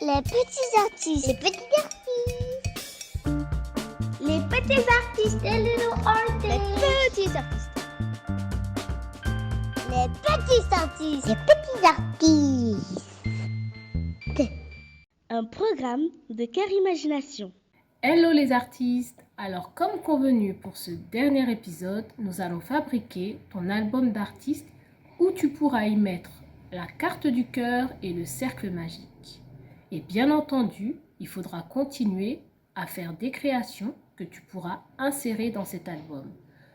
Les petits artistes. Les petits artistes. Les petits artistes. Les little artists. Les petits artistes. Les petits artistes. Les petits artistes. Un programme de Cœur Imagination. Hello les artistes! Alors comme convenu pour ce dernier épisode, nous allons fabriquer ton album d'artiste où tu pourras y mettre la carte du cœur et le cercle magique. Et bien entendu, il faudra continuer à faire des créations que tu pourras insérer dans cet album.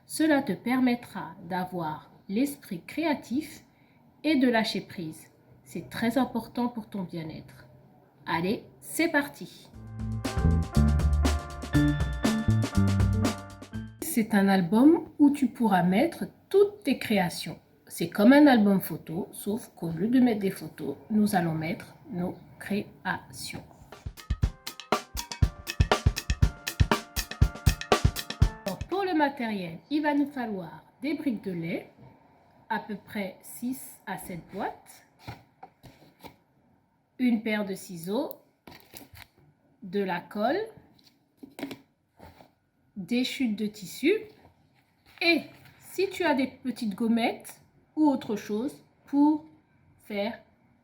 Cela te permettra d'avoir l'esprit créatif et de lâcher prise. C'est très important pour ton bien-être. Allez, c'est parti! C'est un album où tu pourras mettre toutes tes créations. C'est comme un album photo, sauf qu'au lieu de mettre des photos, nous allons mettre nos créations. Donc pour le matériel, il va nous falloir des briques de lait, à peu près 6 à 7 boîtes, une paire de ciseaux, de la colle, des chutes de tissu et si tu as des petites gommettes ou autre chose pour faire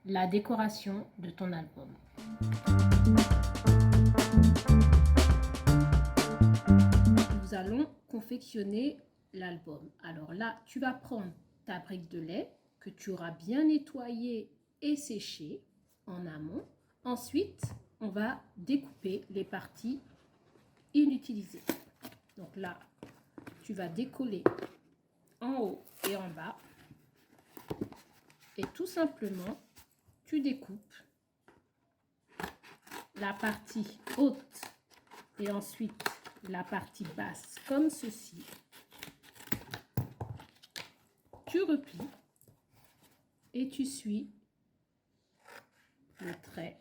la décoration de ton album. Nous allons confectionner l'album. Alors là, tu vas prendre ta brique de lait que tu auras bien nettoyée et séchée en amont. Ensuite, on va découper les parties inutilisées. Donc là, tu vas décoller en haut et en bas. Et tout simplement, tu découpes la partie haute et ensuite la partie basse comme ceci. Tu replies et tu suis le trait.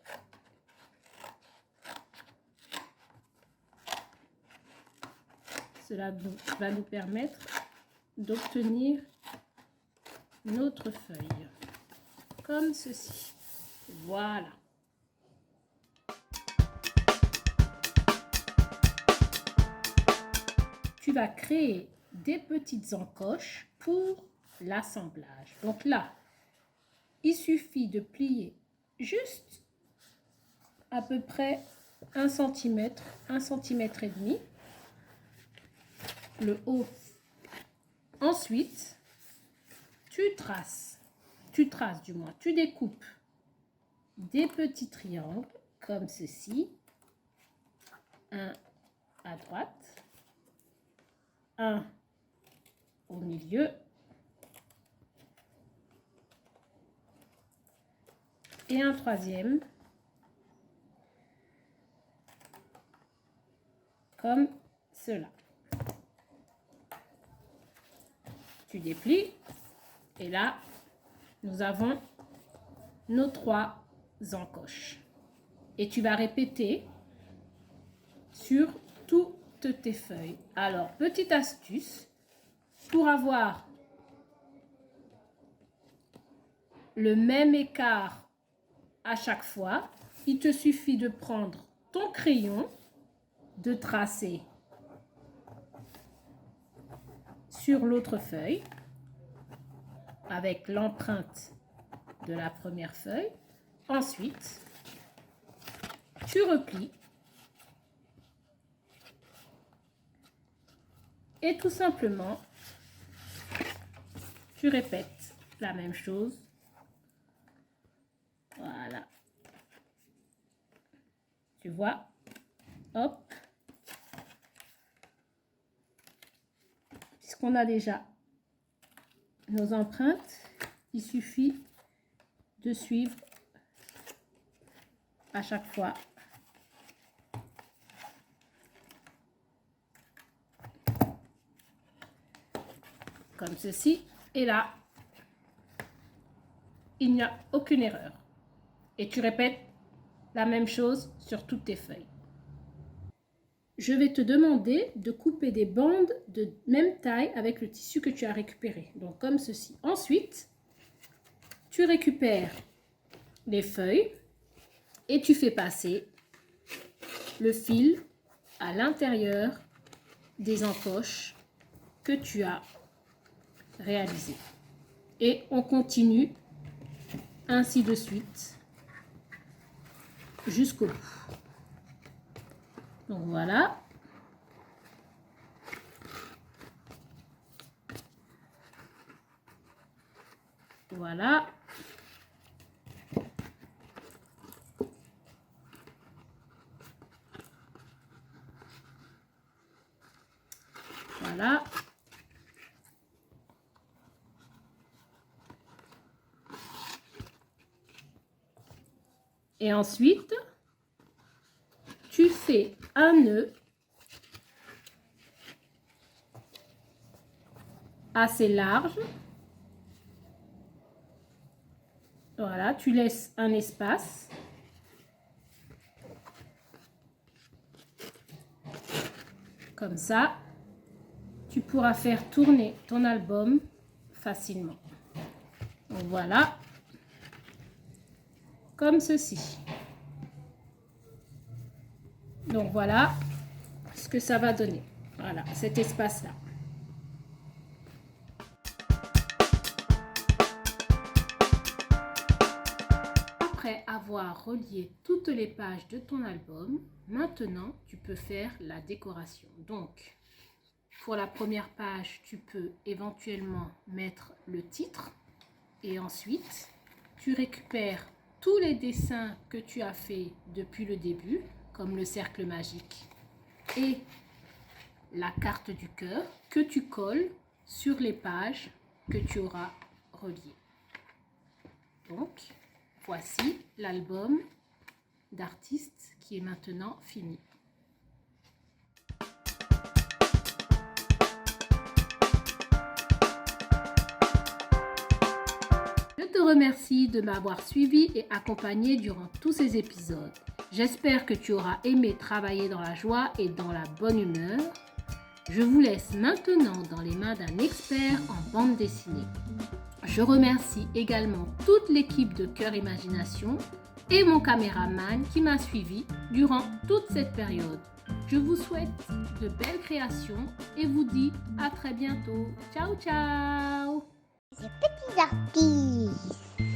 Cela va nous permettre d'obtenir notre feuille, comme ceci. Voilà. Tu vas créer des petites encoches pour l'assemblage. Donc là, il suffit de plier juste à peu près 1 cm, 1 cm et demi. Le haut. Ensuite, tu découpes des petits triangles comme ceci. Un à droite, un au milieu et un troisième comme cela. Tu déplies et là, nous avons nos 3 encoches. Et tu vas répéter sur toutes tes feuilles. Alors, petite astuce, pour avoir le même écart à chaque fois, il te suffit de prendre ton crayon, de tracer sur l'autre feuille avec l'empreinte de la première feuille. Ensuite, tu replies et tout simplement, tu répètes la même chose. Voilà. Tu vois? Hop. Puisqu'on a déjà nos empreintes, il suffit de suivre à chaque fois. Comme ceci. Et là, il n'y a aucune erreur. Et tu répètes la même chose sur toutes tes feuilles. Je vais te demander de couper des bandes de même taille avec le tissu que tu as récupéré. Donc comme ceci. Ensuite, tu récupères les feuilles et tu fais passer le fil à l'intérieur des encoches que tu as réalisées. Et on continue ainsi de suite jusqu'au bout. Donc voilà. Voilà. Voilà. Et ensuite, tu fais un nœud assez large. Voilà, tu laisses un espace. Comme ça, tu pourras faire tourner ton album facilement. Donc voilà, comme ceci. Donc voilà ce que ça va donner. Voilà, cet espace-là. Après avoir relié toutes les pages de ton album, maintenant tu peux faire la décoration. Donc, pour la première page, tu peux éventuellement mettre le titre et ensuite tu récupères tous les dessins que tu as fait depuis le début, comme le cercle magique et la carte du cœur, que tu colles sur les pages que tu auras reliées. Donc, voici l'album d'artiste qui est maintenant fini. Je te remercie de m'avoir suivi et accompagné durant tous ces épisodes. J'espère que tu auras aimé travailler dans la joie et dans la bonne humeur. Je vous laisse maintenant dans les mains d'un expert en bande dessinée. Je remercie également toute l'équipe de Cœur Imagination et mon caméraman qui m'a suivi durant toute cette période. Je vous souhaite de belles créations et vous dis à très bientôt. Ciao, ciao! Les petits artistes.